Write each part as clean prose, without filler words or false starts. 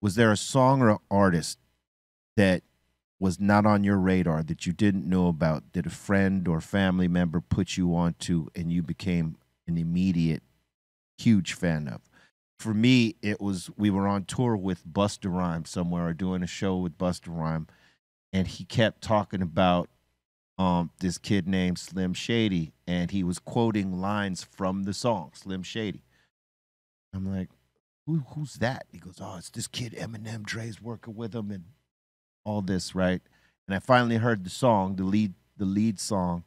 was there a song or an artist that was not on your radar that you didn't know about that a friend or family member put you onto and you became an immediate huge fan of? For me, it was we were on tour with Busta Rhymes somewhere or doing a show with Busta Rhymes, and he kept talking about this kid named Slim Shady, and he was quoting lines from the song Slim Shady. I'm like, who's that? He goes, oh, it's this kid Eminem. Dre's working with him and all this, right? And I finally heard the song, the lead song,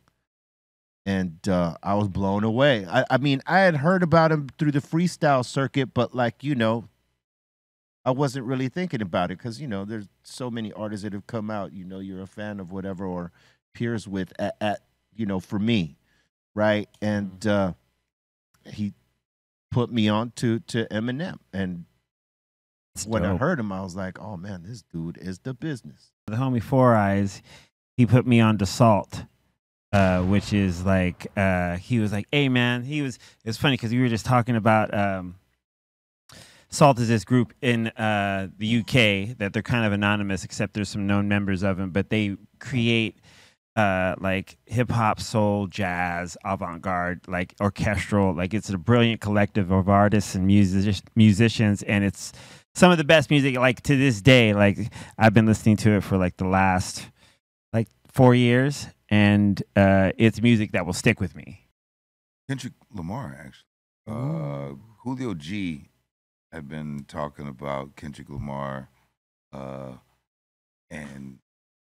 and I was blown away. I mean, I had heard about him through the freestyle circuit, but like, you know, I wasn't really thinking about it because, you know, there's so many artists that have come out, you know, you're a fan of whatever or peers with at you know, for me, right? And he put me on to Eminem. And when I heard him, I was like, oh, man, this dude is the business. The homie Four Eyes, he put me on to Salt. Which is like he was like, hey man, it's funny because we were just talking about Salt is this group in the UK that they're kind of anonymous, except there's some known members of them, but they create like hip hop, soul, jazz, avant-garde, like orchestral, like it's a brilliant collective of artists and musicians, and it's some of the best music. Like to this day, like I've been listening to it for like the last like 4 years. And it's music that will stick with me. Kendrick Lamar, actually. Julio G had been talking about Kendrick Lamar, and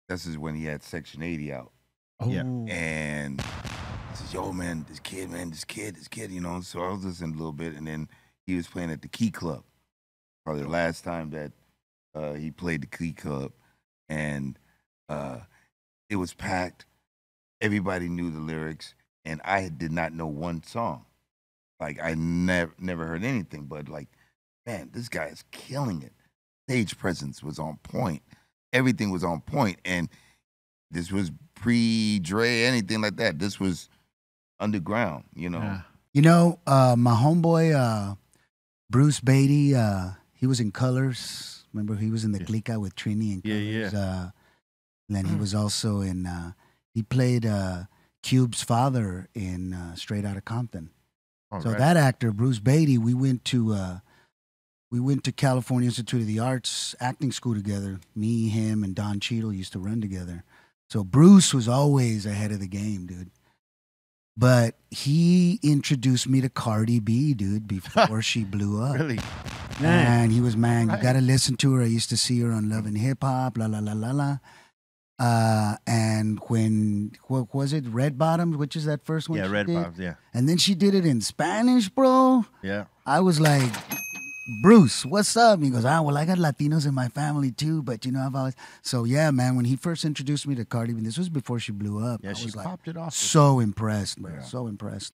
this is when he had Section 80 out. Oh. Yeah. And he says, yo, man, this kid, you know. So I was listening a little bit, and then he was playing at the Key Club. Probably the last time that he played the Key Club. And it was packed. Everybody knew the lyrics, and I did not know one song. Like, I never heard anything, but like, man, this guy is killing it. Stage presence was on point. Everything was on point, and this was pre-Dre, anything like that. This was underground, you know. Yeah. You know, my homeboy, Bruce Beatty, he was in Colors. Remember, he was in the Clica with Trini and Colors. Yeah. And then he was also in... he played Cube's father in Straight Outta Compton. So that actor, Bruce Beatty, we went to California Institute of the Arts acting school together. Me, him, and Don Cheadle used to run together. So Bruce was always ahead of the game, dude. But he introduced me to Cardi B, dude, before she blew up. Really? And he was, man, you got to listen to her. I used to see her on Love and Hip Hop, la la la la la. And when, what was it? Red Bottoms, which is that first one? Yeah, Red Bottoms, yeah. And then she did it in Spanish, bro. Yeah. I was like, Bruce, what's up? And he goes, well, I got Latinos in my family too, but you know, I've always. So yeah, man, when he first introduced me to Cardi B, this was before she blew up. Yeah, I she was popped it off. So impressed, bro. Yeah. So impressed.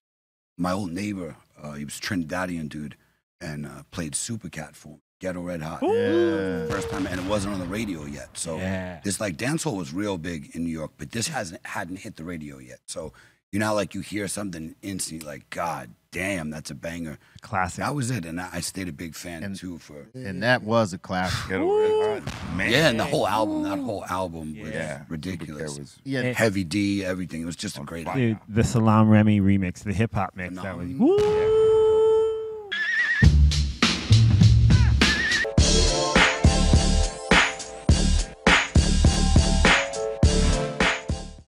My old neighbor, he was Trinidadian dude, and played Supercat for him. Ghetto Red Hot. Yeah. First time, and it wasn't on the radio yet. So this like dancehall was real big in New York, but this hadn't hit the radio yet. So you know, like you hear something instantly, like God damn, that's a banger. Classic. That was it, and I stayed a big fan too for. And that was a classic. Ghetto Red Hot, man. Yeah, and the whole album, that whole album was ridiculous. Was, Heavy D, everything. It was just a great album. Dude, the Salam Remy remix, the hip hop mix, that was woo.